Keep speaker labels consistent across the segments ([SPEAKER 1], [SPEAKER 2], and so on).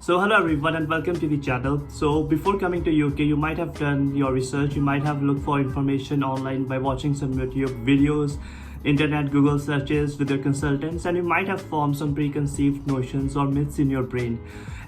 [SPEAKER 1] So hello everyone and welcome to the channel. So before coming to UK, you might have done your research, you might have looked for information online by watching some YouTube videos, internet Google searches with your consultants, and you might have formed some preconceived notions or myths in your brain.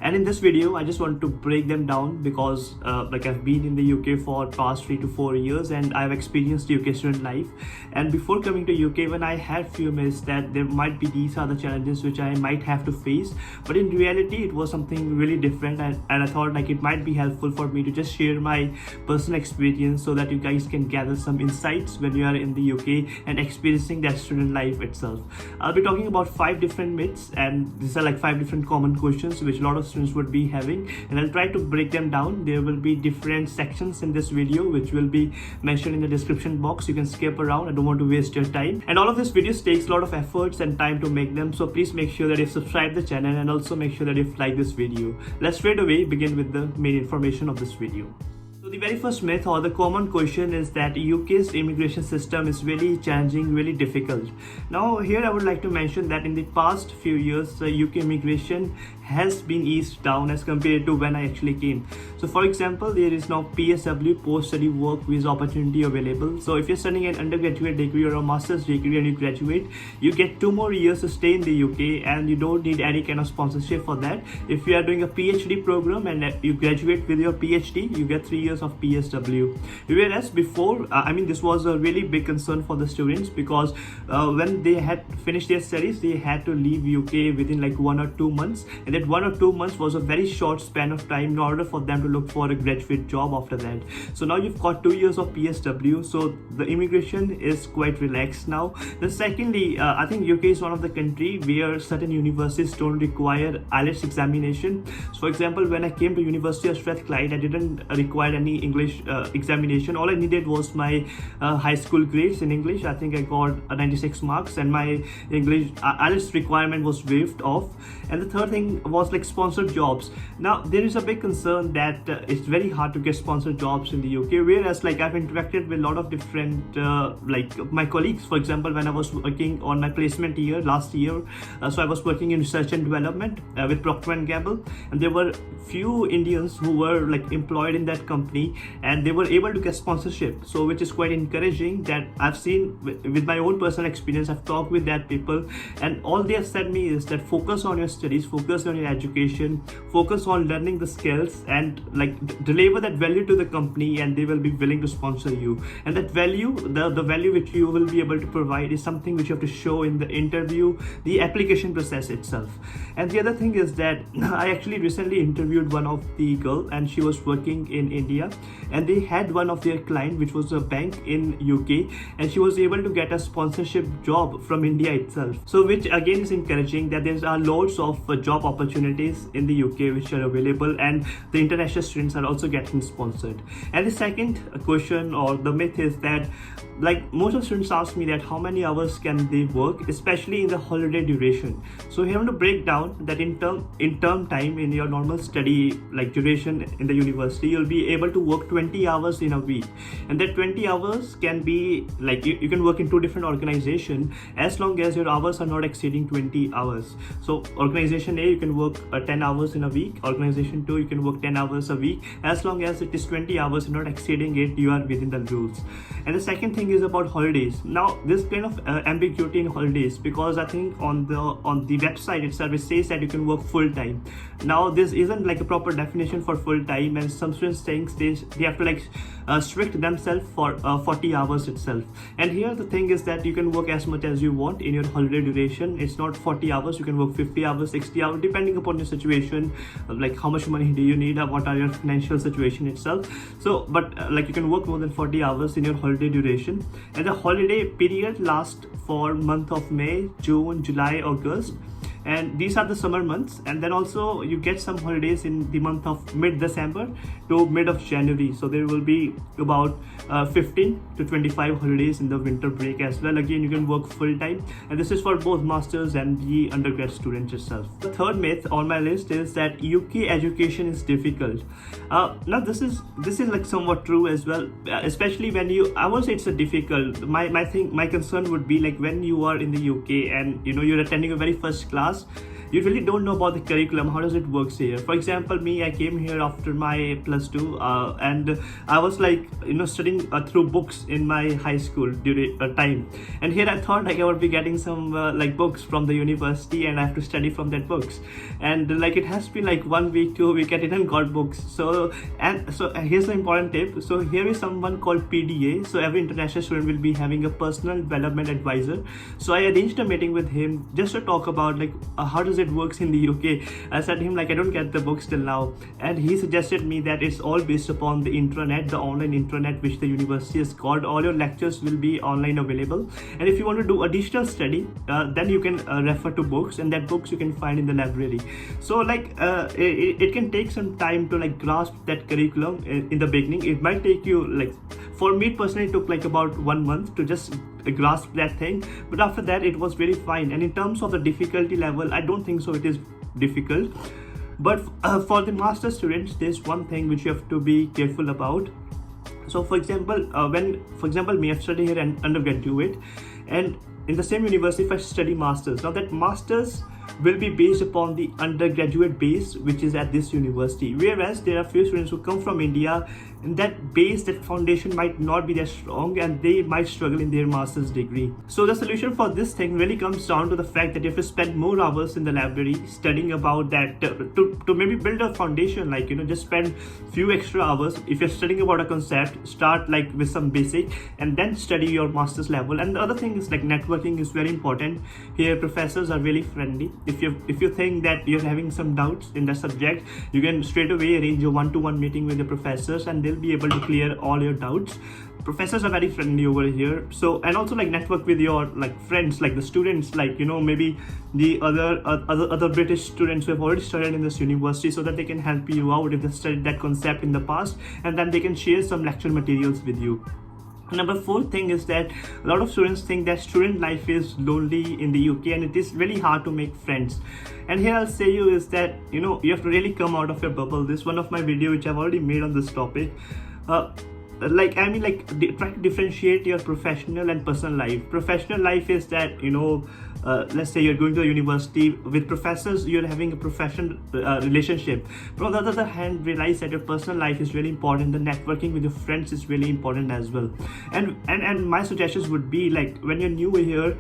[SPEAKER 1] And in this video, I just want to break them down because I've been in the UK for past 3 to 4 years and I've experienced UK student life. And before coming to UK, when I had few myths that there might be these are the challenges which I might have to face, but in reality it was something really different, and I thought like it might be helpful for me to just share my personal experience so that you guys can gather some insights when you are in the UK and experiencing that student life itself. I'll be talking about 5 different myths, and these are like 5 different common questions which a lot of students would be having, and I'll try to break them down. There will be different sections in this video which will be mentioned in the description box. You can skip around. I don't want to waste your time, and all of these videos takes a lot of efforts and time to make them, so please make sure that you've subscribed the channel and also make sure that you've liked this video. Let's straight away begin with the main information of this video. So the very first myth or the common question is that UK's immigration system is really challenging, really difficult. Now here I would like to mention that in the past few years, UK immigration has been eased down as compared to when I actually came. So for example, there is now PSW, post-study work visa opportunity available. So if you're studying an undergraduate degree or a master's degree and you graduate, you get 2 more years to stay in the UK and you don't need any kind of sponsorship for that. If you are doing a PhD program and you graduate with your PhD, you get 3 years of PSW. Whereas before, this was a really big concern for the students because when they had finished their studies, they had to leave UK within like 1 or 2 months, and that 1 or 2 months was a very short span of time in order for them to look for a graduate job after that. So now you've got 2 years of PSW, so the immigration is quite relaxed now. Then secondly, I think UK is one of the country where certain universities don't require IELTS examination. So for example, when I came to University of Strathclyde, I didn't require any English examination. All I needed was my high school grades in English. I think I got 96 marks, and my English IELTS requirement was waived off. And the third thing was like sponsored jobs. Now there is a big concern that it's very hard to get sponsored jobs in the UK, whereas like I've interacted with a lot of different like my colleagues. For example, when I was working on my placement year last year, so I was working in research and development with Procter & Gamble, and there were few Indians who were like employed in that company and they were able to get sponsorship, so which is quite encouraging that I've seen with my own personal experience. I've talked with that people, and all they have said me is that focus on your studies, focus on your education, focus on learning the skills, and like deliver that value to the company and they will be willing to sponsor you. And that value, the value which you will be able to provide is something which you have to show in the interview, the application process itself. And the other thing is that I actually recently interviewed one of the girl, and she was working in India, and they had one of their client which was a bank in UK, and she was able to get a sponsorship job from India itself. So which again is encouraging that there are loads of job opportunities in the UK which are available, and the international students are also getting sponsored. And the second question or the myth is that like most of students ask me that how many hours can they work, especially in the holiday duration. So here I want to break down that in term time in your normal study like duration in the university, you'll be able to work 20 hours in a week, and that 20 hours can be like you can work in 2 different organizations as long as your hours are not exceeding 20 hours. So organization A, you can work 10 hours in a week. Organization 2, you can work 10 hours a week. As long as it is 20 hours, you're not exceeding it, you are within the rules. And the second thing is about holidays. Now this kind of ambiguity in holidays, because I think on the website itself it says that you can work full time. Now this isn't like a proper definition for full time, and some students think they have to like strict themselves for 40 hours itself. And here the thing is that you can work as much as you want in your holiday duration. It's not 40 hours, you can work 50 hours, 60 hours, depending upon your situation, like how much money do you need, what are your financial situation itself. So but like you can work more than 40 hours in your holiday duration, and the holiday period lasts for month of May, June, July, August, and these are the summer months. And then also you get some holidays in the month of mid-December to mid of January. So there will be about 15 to 25 holidays in the winter break as well. Again, you can work full time, and this is for both masters and the undergrad students itself. The third myth on my list is that UK education is difficult. Now this is like somewhat true as well, especially when I won't say it's a difficult. My concern would be like when you are in the UK and you're attending a very first class, you really don't know about the curriculum, how does it works here. For example, me, I came here after my plus 2 and I was like, studying through books in my high school during time, and here I thought like I would be getting some like books from the university and I have to study from that books, and like it has been like 1 week, 2 week, I didn't got books. So here's the important tip. So here is someone called PDA. So every international student will be having a personal development advisor. So I arranged a meeting with him just to talk about like how does it works in the UK. I said to him like I don't get the books till now, and he suggested me that it's all based upon the intranet, the online intranet which the university has got. All your lectures will be online available, and if you want to do additional study, then you can refer to books, and that books you can find in the library. So like it can take some time to like grasp that curriculum in the beginning. It might take you like, for me personally, it took like about 1 month to just grasp that thing, but after that it was very fine. And in terms of the difficulty level, I don't think so it is difficult. But for the master students, there's one thing which you have to be careful about. So for example, me, I've studied here an undergraduate, and in the same university if I study masters, now that masters will be based upon the undergraduate base which is at this university, whereas there are few students who come from India, and that base, that foundation might not be that strong, and they might struggle in their master's degree. So the solution for this thing really comes down to the fact that you have to spend more hours in the library studying about that to maybe build a foundation, like just spend few extra hours. If you're studying about a concept, start like with some basic and then study your master's level. And the other thing is like networking is very important here. Professors are really friendly. If you think that you're having some doubts in the subject, you can straight away arrange a one-to-one meeting with the professors, and they'll be able to clear all your doubts. Professors are very friendly over here. So, and also like network with your like friends, like the students, like maybe the other British students who have already studied in this university, so that they can help you out if they studied that concept in the past, and then they can share some lecture materials with you. Number 4 thing is that a lot of students think that student life is lonely in the UK, and it is really hard to make friends. And here I'll say you is that you have to really come out of your bubble. This is one of my video which I've already made on this topic. Try to differentiate your professional and personal life. Professional life is that let's say you're going to a university with professors, you're having a professional relationship. But on the other hand, realize that your personal life is really important. The networking with your friends is really important as well. And my suggestions would be like, when you're new here,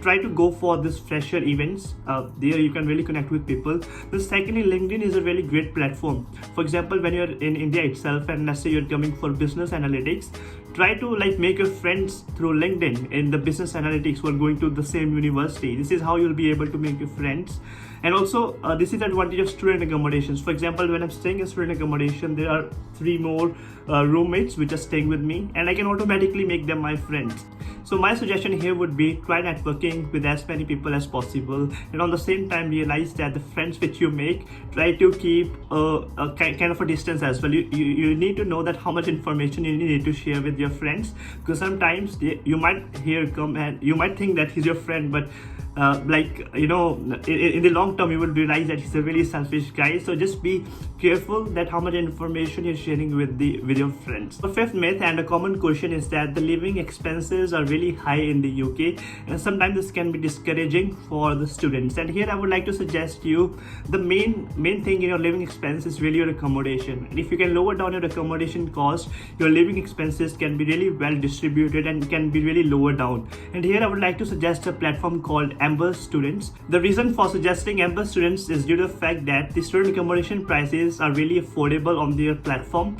[SPEAKER 1] try to go for this fresher events. There you can really connect with people. The secondly, LinkedIn is a really great platform. For example, when you're in India itself, and let's say you're coming for business analytics, try to like make your friends through LinkedIn in the business analytics who are going to the same university. This is how you'll be able to make your friends. And also this is the advantage of student accommodations. For example, when I'm staying in student accommodation, there are 3 more roommates which are staying with me, and I can automatically make them my friends. So my suggestion here would be try networking with as many people as possible, and on the same time realize that the friends which you make, try to keep a kind of a distance as well. You need to know that how much information you need to share with your friends, because sometimes you might come and you might think that he's your friend, but in the long term you will realize that he's a really selfish guy. So just be careful that how much information you're sharing with your friends. The 5th myth and a common question is that the living expenses are really high in the UK, and sometimes this can be discouraging for the students. And here I would like to suggest you the main thing in your living expense is really your accommodation. And if you can lower down your accommodation cost, your living expenses can be really well distributed and can be really lower down. And here I would like to suggest a platform called Amber Students. The reason for suggesting Amber Students is due to the fact that the student accommodation prices are really affordable on their platform.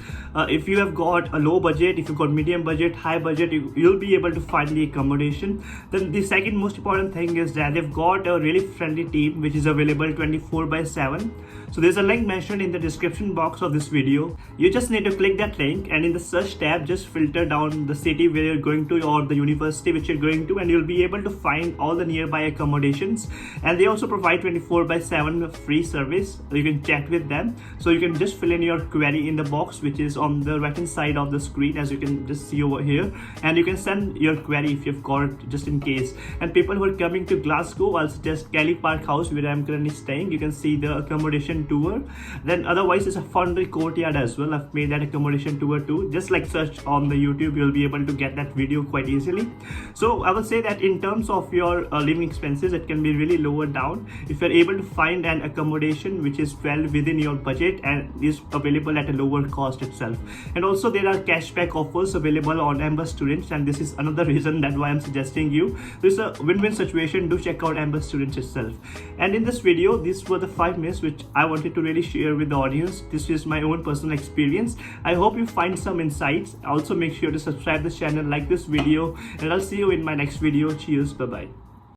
[SPEAKER 1] If you have got a low budget, if you've got medium budget, high budget, you'll be able to find the accommodation. Then the second most important thing is that they've got a really friendly team which is available 24/7. So there's a link mentioned in the description box of this video. You just need to click that link, and in the search tab just filter down the city where you're going to or the university which you're going to, and you'll be able to find all the nearby accommodations. And they also provide 24/7 free service. You can chat with them. So you can just fill in your query in the box which is on the right hand side of the screen, as you can just see over here, and you can send your query if you've got it, just in case. And people who are coming to Glasgow, I'll suggest Kelly Park House where I'm currently staying. You can see the accommodation tour. Then otherwise it's a Foundry Courtyard as well. I've made that accommodation tour too. Just like search on the YouTube, you'll be able to get that video quite easily. So I would say that in terms of your living expenses, it can be really lowered down if you're able to find an accommodation which is well within your budget and is available at a lower cost itself. And also there are cashback offers available on Amber Students, and this is another reason that why I'm suggesting you. This is a win-win situation. Do check out Amber Students itself. And in this video, these were the 5 myths which I wanted to really share with the audience. This is my own personal experience. I hope you find some insights. Also make sure to subscribe this channel, like this video, and I'll see you in my next video. Cheers, bye bye.